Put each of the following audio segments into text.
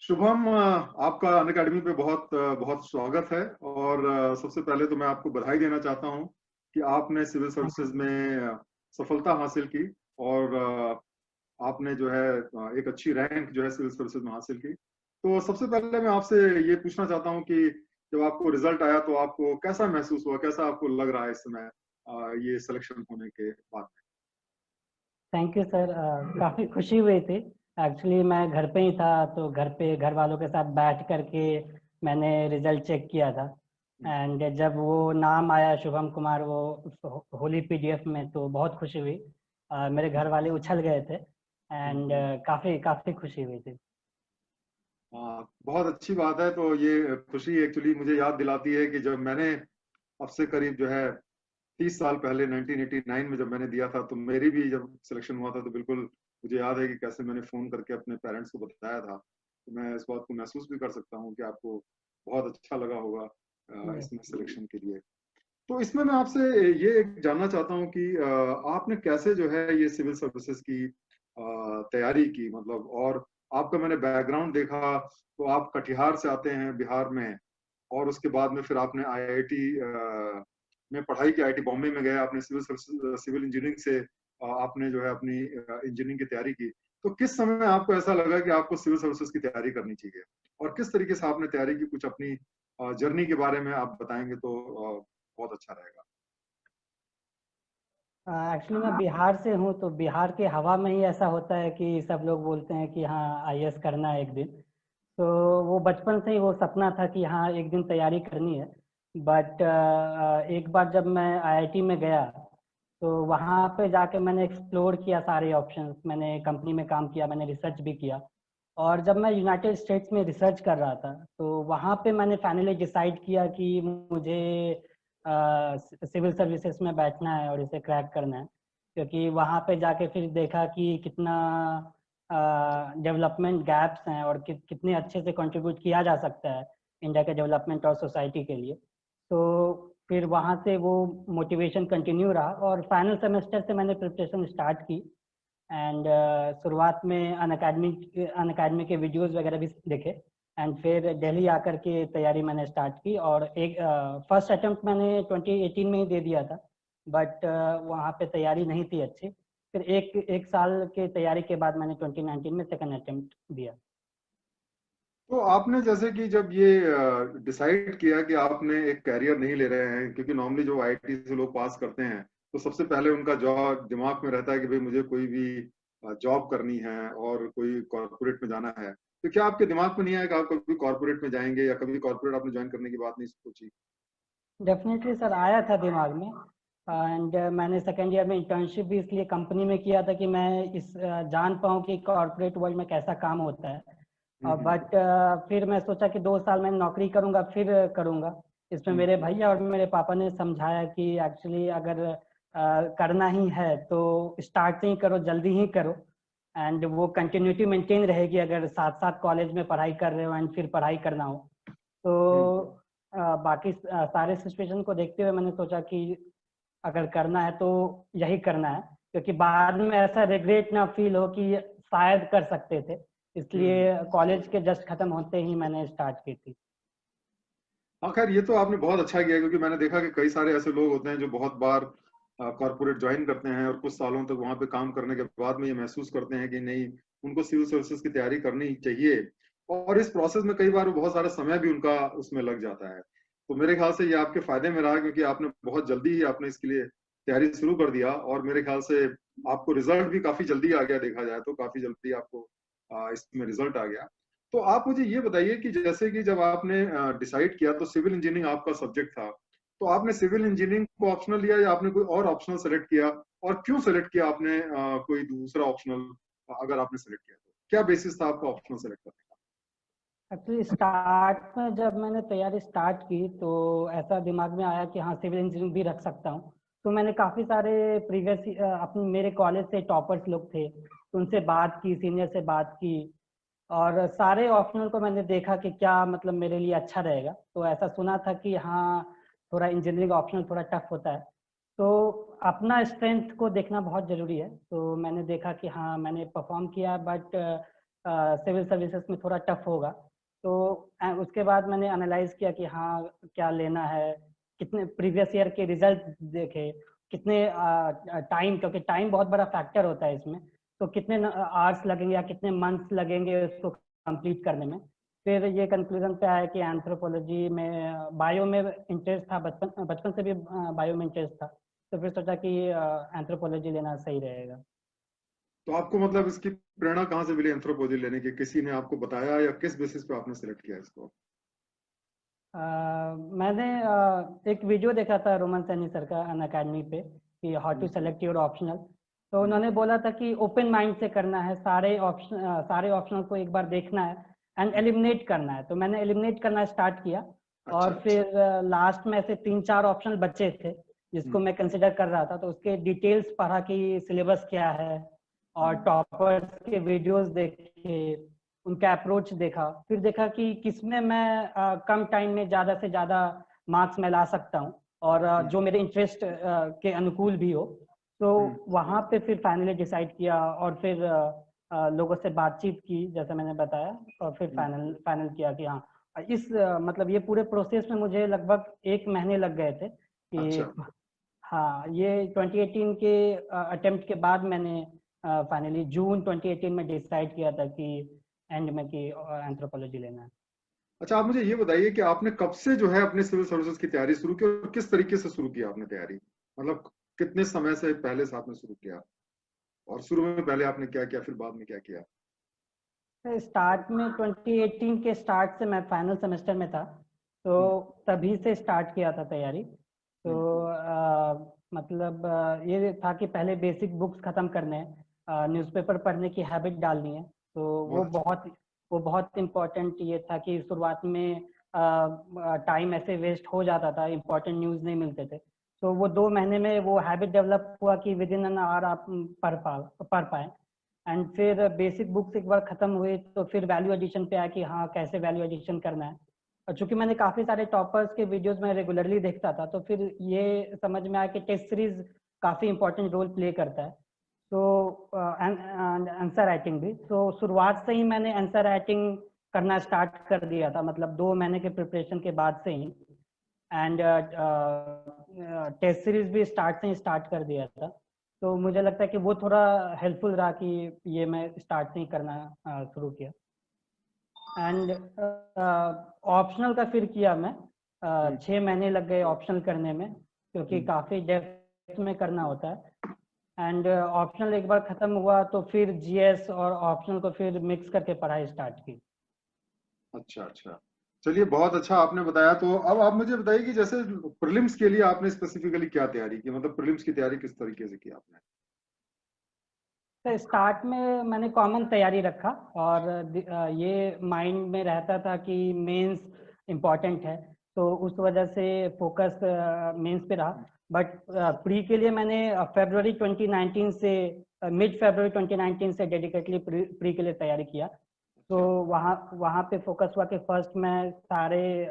शुभम, आपका अनअकैडमी पे बहुत बहुत स्वागत है। और सबसे पहले तो मैं आपको बधाई देना चाहता हूं कि आपने civil thank you services sir. में सफलता हासिल की। और आपने जो है एक अच्छी रैंक जो है सिविल सर्विसेज में हासिल की। तो सबसे पहले मैं आपसे ये पूछना चाहता हूं कि जब आपको रिजल्ट आया तो आपको कैसा महसूस हुआ, कैसा आपको लग रहा है इस समय ये सिलेक्शन होने के बाद में? Thank you sir. काफ़ी खुशी हुई थी। एक्चुअली मैं घर पे ही था, तो घर पे घर वालों के साथ बैठ करके मैंने रिजल्ट चेक किया था। एंड जब वो नाम आया शुभम कुमार वो होली पीडीएफ में, तो बहुत खुशी हुई। मेरे घर वाले उछल गए थे। एंड काफ़ी काफ़ी खुशी हुई थी। हाँ, बहुत अच्छी बात है। तो ये खुशी एक्चुअली मुझे याद दिलाती है कि जब मैंने अब से करीब जो है 30 साल पहले 1989 में जब मैंने दिया था, तो मेरी भी जब सिलेक्शन हुआ था तो बिल्कुल मुझे याद है कि कैसे मैंने फोन करके अपने पेरेंट्स को बताया था। तो मैं इस बात को महसूस भी कर सकता हूँ कि आपको बहुत अच्छा लगा होगा यस। इसमें सिलेक्शन के लिए। तो इसमें मैं आपसे ये जानना चाहता हूँ कि आपने कैसे जो है ये सिविल सर्विसेज की तैयारी की, मतलब। और आपका मैंने बैकग्राउंड देखा तो आप कटिहार से आते हैं बिहार में, और उसके बाद में फिर आपने आईआईटी में पढ़ाई की, आईआईटी बॉम्बे में गए, आपने सिविल इंजीनियरिंग से आपने जो है अपनी इंजीनियरिंग की तैयारी की। तो किस समय आपको ऐसा लगा कि आपको सिविल सर्विसेज की तैयारी करनी चाहिए, और किस तरीके से आपने तैयारी की? कुछ अपनी जर्नी के बारे में आप बताएंगे तो बहुत अच्छा रहेगा। एक्चुअली मैं बिहार से हूँ, तो बिहार के हवा में ही ऐसा होता है कि सब लोग बोलते हैं कि हाँ आईएएस करना है एक दिन। तो वो बचपन से ही वो सपना था कि हाँ एक दिन तैयारी करनी है। बट एक बार जब मैं आईआईटी में गया, तो वहाँ पे जाके मैंने एक्सप्लोर किया सारे ऑप्शंस। मैंने कंपनी में काम किया, मैंने रिसर्च भी किया। और जब मैं यूनाइटेड स्टेट्स में रिसर्च कर रहा था, तो वहाँ पे मैंने फाइनली डिसाइड किया कि मुझे सिविल सर्विसेज में बैठना है और इसे क्रैक करना है। क्योंकि वहाँ पे जाके फिर देखा कि कितना डेवलपमेंट गैप्स हैं और कितने अच्छे से कंट्रीब्यूट किया जा सकता है इंडिया के डेवलपमेंट और सोसाइटी के लिए। तो फिर वहाँ से वो मोटिवेशन कंटिन्यू रहा, और फाइनल सेमेस्टर से मैंने प्रिपरेशन स्टार्ट की। एंड शुरुआत में अन अकेडमी के वीडियोस वगैरह भी देखे। एंड फिर दिल्ली आकर के तैयारी मैंने स्टार्ट की, और एक फर्स्ट अटेम्प्ट मैंने 2018 में ही दे दिया था। बट वहाँ पे तैयारी नहीं थी अच्छी। फिर एक एक साल के तैयारी के बाद मैंने 2019 में सेकंड अटेम्प्ट दिया। तो आपने जैसे कि जब ये डिसाइड किया कि आपने एक कैरियर नहीं ले रहे हैं, क्योंकि नॉर्मली जो आईआईटी से लोग पास करते हैं तो सबसे पहले उनका जॉब दिमाग में रहता है कि भाई मुझे कोई भी जॉब करनी है और कोई कॉर्पोरेट में जाना है। तो क्या आपके दिमाग में नहीं आया कि आप कभी कॉर्पोरेट में जाएंगे, या कभी कॉर्पोरेट आपने ज्वाइन करने की बात नहीं सोची? डेफिनेटली सर, आया था दिमाग में। एंड मैंने सेकेंड ईयर में इंटर्नशिप भी इसलिए कंपनी में किया था कि मैं जान पाऊँ कि कॉर्पोरेट वर्ल्ड में कैसा काम होता है। हम्म। बट फिर मैं सोचा कि 2 साल मैं नौकरी करूंगा फिर करूंगा। इसमें हम्म। मेरे भैया और मेरे पापा ने समझाया कि एक्चुअली अगर करना ही है तो स्टार्ट से ही करो, जल्दी ही करो। एंड वो कंटिन्यूटी मेंटेन रहेगी अगर साथ साथ कॉलेज में पढ़ाई कर रहे हो एंड फिर पढ़ाई करना हो। तो हम्म। बाकी सारे सिचुएशन को देखते हुए मैंने सोचा कि अगर करना है तो यही करना है, क्योंकि बाद में ऐसा रिग्रेट ना फील हो कि शायद कर सकते थे। हम्म। इसलिए कॉलेज के जस्ट खत्म होते ही मैंने स्टार्ट की थी। हाँ, खैर ये तो आपने बहुत अच्छा किया, क्योंकि मैंने देखा कि कई सारे ऐसे लोग होते हैं जो बहुत बार कॉर्पोरेट ज्वाइन करते हैं और कुछ सालों तक वहां पे काम करने के बाद में ये महसूस करते हैं कि नहीं, उनको सिविल सर्विसेज की तैयारी करनी चाहिए। और इस प्रोसेस में कई बार बहुत सारा समय भी उनका उसमें लग जाता है। तो मेरे ख्याल से ये आपके फायदे में रहा, क्योंकि आपने बहुत जल्दी ही आपने इसके लिए तैयारी शुरू कर दिया, और मेरे ख्याल से आपको रिजल्ट भी काफी जल्दी आ गया। देखा जाए तो काफी जल्दी आपको इसमें रिजल्ट आ गया। तो आप मुझे ये बताइए कि जैसे कि जब आपने डिसाइड किया तो सिविल इंजीनियरिंग आपका सब्जेक्ट था, तो आपने सिविल इंजीनियरिंग को ऑप्शनल लिया या आपने कोई और ऑप्शनल सेलेक्ट किया? और क्यों सेलेक्ट किया आपने कोई दूसरा ऑप्शनल? अगर आपने सेलेक्ट किया तो क्या बेसिस था आपका ऑप्शनल सेलेक्ट करने एक्चुअली स्टार्ट में जब मैंने तैयारी स्टार्ट की, तो ऐसा दिमाग में आया कि हाँ सिविल इंजीनियरिंग भी रख सकता हूँ। तो मैंने काफ़ी सारे प्रीवियस अपने मेरे कॉलेज से टॉपर्स लोग थे, तो उनसे बात की, सीनियर से बात की। और सारे ऑप्शनल को मैंने देखा कि क्या मतलब मेरे लिए अच्छा रहेगा। तो ऐसा सुना था कि हाँ थोड़ा इंजीनियरिंग ऑप्शनल थोड़ा टफ होता है। तो अपना स्ट्रेंथ को देखना बहुत ज़रूरी है। तो मैंने देखा कि हाँ मैंने परफॉर्म किया, बट सिविल सर्विसेज में थोड़ा टफ होगा। तो उसके बाद मैंने एनालाइज किया कि हाँ क्या लेना है, कितने प्रीवियस ईयर के रिजल्ट देखे, कितने टाइम, क्योंकि टाइम बहुत बड़ा फैक्टर होता है इसमें, तो कितने आवर्स लगेंगे या कितने मंथ्स लगेंगे उसको कंप्लीट करने में। फिर ये कंक्लूजन पे आया कि एंथ्रोपोलॉजी में, बायो में इंटरेस्ट था, बचपन से भी बायो में इंटरेस्ट था, तो फिर सोचा कि एंथ्रोपोलॉजी लेना सही रहेगा। तो आपको मतलब इसकी प्रेरणा कहाँ से मिली एंथ्रोपोलॉजी लेने की? किसी ने आपको बताया या किस बेसिस पे आपने सिलेक्ट किया इसको? मैंने एक वीडियो देखा था रोमन सैनी सर का अनअकैडमी पे कि how to select your optional. तो उन्होंने बोला था कि ओपन माइंड से करना है, सारे ऑप्शनल को एक बार देखना है एंड एलिमिनेट करना है। तो मैंने एलिमिनेट करना स्टार्ट किया और फिर लास्ट में से 3-4 ऑप्शनल बचे थे जिसको मैं कंसिडर कर रहा था, तो उसके डिटेल्स पढ़ा कि सिलेबस क्या है और टॉपर्स के वीडियोस देखे, उनका अप्रोच देखा, फिर देखा कि किसमें मैं कम टाइम में ज़्यादा से ज़्यादा मार्क्स में ला सकता हूँ और जो मेरे इंटरेस्ट के अनुकूल भी हो। तो वहाँ पे फिर फाइनली डिसाइड किया और फिर लोगों से बातचीत की जैसे मैंने बताया, और फिर फाइनल किया कि हाँ इस मतलब ये पूरे प्रोसेस में मुझे लगभग 1 महीने लग गए थे कि हाँ ये 2018 के अटेम्प्ट के बाद मैंने फाइनली जून 2018 में डिसाइड किया था कि एंड में कि एंथ्रोपोलॉजी लेना है। अच्छा, आप मुझे ये बताइए कि आपने कब से जो है अपने सिविल सर्विसेज की तैयारी शुरू की और किस तरीके से शुरू किया आपने तैयारी? मतलब कितने समय से पहले से आपने शुरू किया और शुरू में पहले आपने क्या किया, फिर बाद में क्या किया? स्टार्ट में 2018 के स्टार्ट से मैं फाइनल सेमेस्टर में था, तो तभी से स्टार्ट किया था तैयारी। तो मतलब ये था कि पहले बेसिक बुक्स खत्म करने हैं, न्यूज़पेपर पढ़ने की हैबिट डालनी है। तो वो बहुत इम्पोर्टेंट ये था कि शुरुआत में टाइम ऐसे वेस्ट हो जाता था, इम्पोर्टेंट न्यूज़ नहीं मिलते थे। तो वो 2 महीने में वो हैबिट डेवलप हुआ कि विद इन एन आवर आप पढ़ पाए। एंड फिर बेसिक बुक्स एक बार खत्म हुए तो फिर वैल्यू एडिशन पे आया कि हाँ कैसे वैल्यू एडिशन करना है। और चूंकि मैंने काफ़ी सारे टॉपर्स के वीडियोस में रेगुलरली देखता था, तो फिर ये समझ में आया कि टेस्ट सीरीज काफ़ी इंपॉर्टेंट रोल प्ले करता है। तो आंसर राइटिंग भी, तो शुरुआत से ही मैंने आंसर राइटिंग करना स्टार्ट कर दिया था, मतलब 2 महीने के प्रिपरेशन के बाद से ही। एंड टेस्ट सीरीज भी स्टार्ट कर दिया था। तो मुझे लगता है कि वो थोड़ा हेल्पफुल रहा कि ये मैं स्टार्ट से ही करना शुरू किया। एंड ऑप्शनल का फिर किया मैं, 6 महीने लग गए ऑप्शनल करने में क्योंकि काफ़ी डेप्थ में करना होता है। एंड ऑप्शनल एक बार खत्म हुआ तो फिर जीएस और ऑप्शनल को फिर मिक्स करके पढ़ाई स्टार्ट की। अच्छा, चलिए बहुत अच्छा आपने बताया। तो अब आप मुझे बताइए कि जैसे प्रीलिम्स के लिए आपने स्पेसिफिकली क्या तैयारी की, मतलब प्रीलिम्स की तैयारी किस तरीके से की आपने? तो स्टार्ट में मैंने कॉमन तैयारी रखा और ये माइंड में रहता था कि मेंस इम्पॉर्टेंट है, तो उस वजह से फोकस मेंस पे रहा। बट प्री के लिए मैंने फरवरी 2019 से मिड फरवरी 2019 से डेडिकेटली प्री के लिए तैयारी किया। तो वहाँ पे फोकस हुआ कि फर्स्ट मैं सारे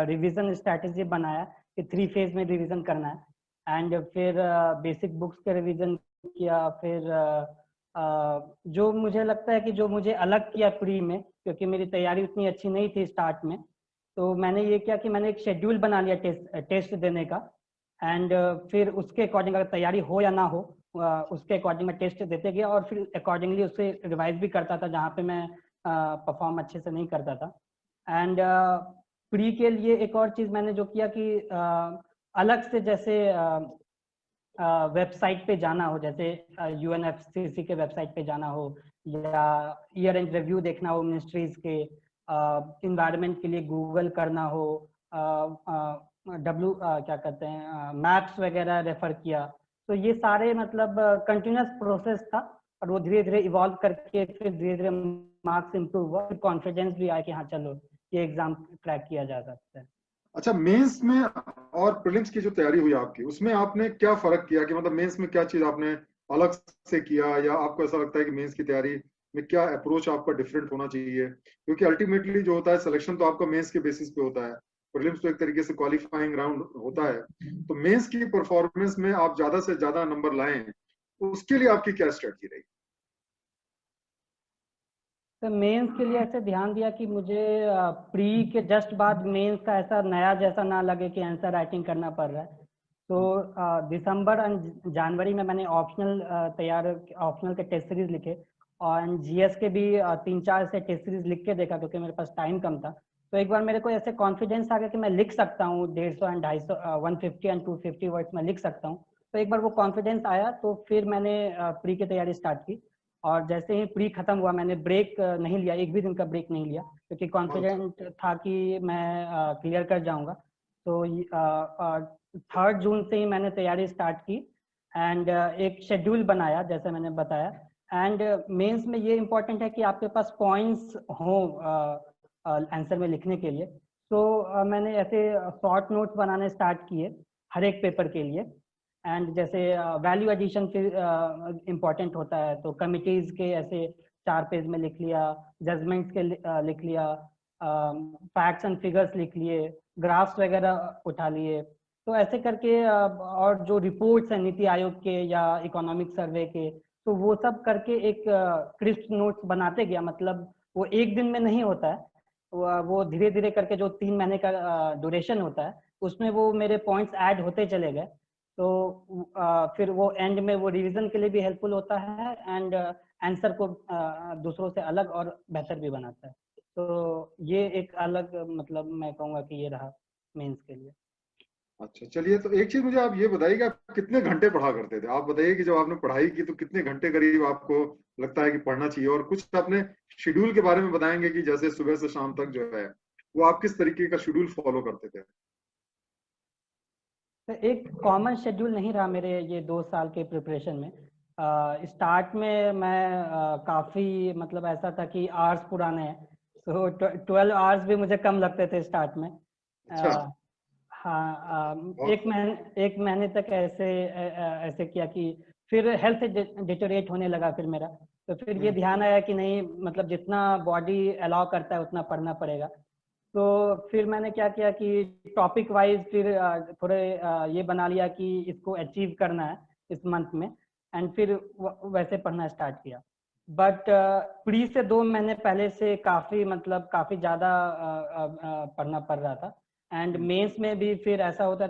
रिवीजन स्ट्रैटेजी बनाया कि 3 फेज में रिवीजन करना है। एंड फिर बेसिक बुक्स के रिवीजन किया। फिर जो मुझे लगता है कि जो मुझे अलग किया प्री में, क्योंकि मेरी तैयारी उतनी अच्छी नहीं थी स्टार्ट में, तो मैंने ये किया कि मैंने एक शेड्यूल बना लिया टेस्ट देने का। एंड फिर उसके अकॉर्डिंग अगर तैयारी हो या ना हो, उसके अकॉर्डिंग मैं टेस्ट देते गया और फिर अकॉर्डिंगली उससे रिवाइज भी करता था जहाँ पे मैं परफॉर्म अच्छे से नहीं करता था। एंड प्री के लिए एक और चीज़ मैंने जो किया कि अलग से जैसे वेबसाइट पे जाना हो, जैसे यूएनएफसीसी के वेबसाइट पे जाना हो या ईयर एंड रिव्यू देखना हो मिनिस्ट्रीज के, इन्वायरमेंट के लिए गूगल करना हो, क्या कहते हैं मैप्स वगैरह रेफर किया। तो ये सारे मतलब कंटिन्यूस प्रोसेस था और वो धीरे धीरे इवॉल्व करके फिर धीरे धीरे मार्क्स इंप्रूव हुआ, फिर कॉन्फिडेंस भी आया कि हाँ चलो ये एग्जाम क्रैक किया जा सकता है। अच्छा, मेंस में और प्रीलिम्स की जो तैयारी हुई आपकी, उसमें आपने क्या फर्क किया कि मतलब मेंस में क्या चीज आपने अलग से किया, या आपको ऐसा लगता है कि मेंस की तैयारी में क्या अप्रोच आपका डिफरेंट होना चाहिए? क्योंकि अल्टीमेटली जो होता है सिलेक्शन तो आपका मेंस के बेसिस पे होता है, प्रीलिम्स तो एक तरीके से क्वालिफाइंग राउंड होता है। तो मेंस की परफॉर्मेंस में आप ज्यादा से ज्यादा नंबर लाएं, तो उसके लिए आपकी क्या स्ट्रेटजी रही? तो मेंस के लिए ऐसे ध्यान दिया कि मुझे प्री के जस्ट बाद मेंस का ऐसा नया जैसा ना लगे कि आंसर राइटिंग करना पड़ रहा है। तो दिसंबर और जनवरी में मैंने ऑप्शनल के टेस्ट सीरीज लिखे, और जीएस के भी 3-4 से टेस्ट सीरीज लिख के देखा, क्योंकि मेरे पास टाइम कम था। तो एक बार मेरे को ऐसे कॉन्फिडेंस आ गया कि मैं लिख सकता हूँ 150 एंड 250, 150 एंड 250 वर्ड्स में लिख सकता हूँ। तो एक बार वो कॉन्फिडेंस आया, तो फिर मैंने प्री की तैयारी स्टार्ट की। और जैसे ही प्री खत्म हुआ, मैंने ब्रेक नहीं लिया, एक भी दिन का ब्रेक नहीं लिया, क्योंकि कॉन्फिडेंट था कि मैं क्लियर कर जाऊंगा। तो 3 जून से ही मैंने तैयारी स्टार्ट की, एंड एक शेड्यूल बनाया जैसे मैंने बताया। एंड मेंस में ये इम्पोर्टेंट है कि आपके पास पॉइंट्स हो आंसर में लिखने के लिए। तो मैंने ऐसे शॉर्ट नोट्स बनाने स्टार्ट किए हर एक पेपर के लिए। एंड जैसे वैल्यू एडिशन फिर इम्पोर्टेंट होता है, तो कमिटीज के ऐसे 4 पेज में लिख लिया, जजमेंट्स के लिख लिया, फैक्ट्स एंड फिगर्स लिख लिए, ग्राफ्स वगैरह उठा लिए। तो ऐसे करके और जो रिपोर्ट्स हैं नीति आयोग के या इकोनॉमिक सर्वे के, तो वो सब करके एक क्रिस्प नोट्स बनाते गया। मतलब वो एक दिन में नहीं होता है, वो धीरे धीरे करके जो 3 महीने का ड्यूरेशन होता है, उसमें वो मेरे पॉइंट्स ऐड होते चले गए। तो फिर वो एंड में वो रिवीजन के लिए भी हेल्पफुल होता है, एंड आंसर को दूसरों से अलग और बेहतर भी बनाता है। तो ये एक अलग, मतलब मैं कहूँगा कि ये रहा मेंस के लिए। अच्छा, चलिए, तो एक चीज मुझे आप ये बताइए कि आप कितने घंटे पढ़ा करते थे? आप बताइए कि जब आपने पढ़ाई की तो कितने घंटे करीब आपको लगता है कि पढ़ना चाहिए, और कुछ अपने शेड्यूल के बारे में बताएंगे कि जैसे सुबह से शाम तक जो है वो आप किस तरीके का शेड्यूल फॉलो करते थे? तो एक कॉमन शेड्यूल नहीं रहा मेरे ये 2 साल के प्रिपरेशन में। स्टार्ट में मैं काफ़ी, मतलब ऐसा था कि आवर्स पुराने हैं, तो 12 आवर्स भी मुझे कम लगते थे स्टार्ट में। अच्छा। हाँ, बहुत। एक महीने तक ऐसे किया कि फिर हेल्थ डिटोरेट होने लगा फिर मेरा। तो फिर ये ध्यान आया कि नहीं, मतलब जितना बॉडी अलाउ करता है उतना पढ़ना पड़ेगा। तो फिर मैंने क्या किया कि टॉपिक वाइज फिर थोड़े ये बना लिया कि इसको अचीव करना है इस मंथ में, एंड फिर वैसे पढ़ना स्टार्ट किया। बट प्री से 2 महीने पहले से काफ़ी, मतलब काफ़ी ज़्यादा पढ़ना पड़ रहा था। एंड मेंस में भी फिर ऐसा होता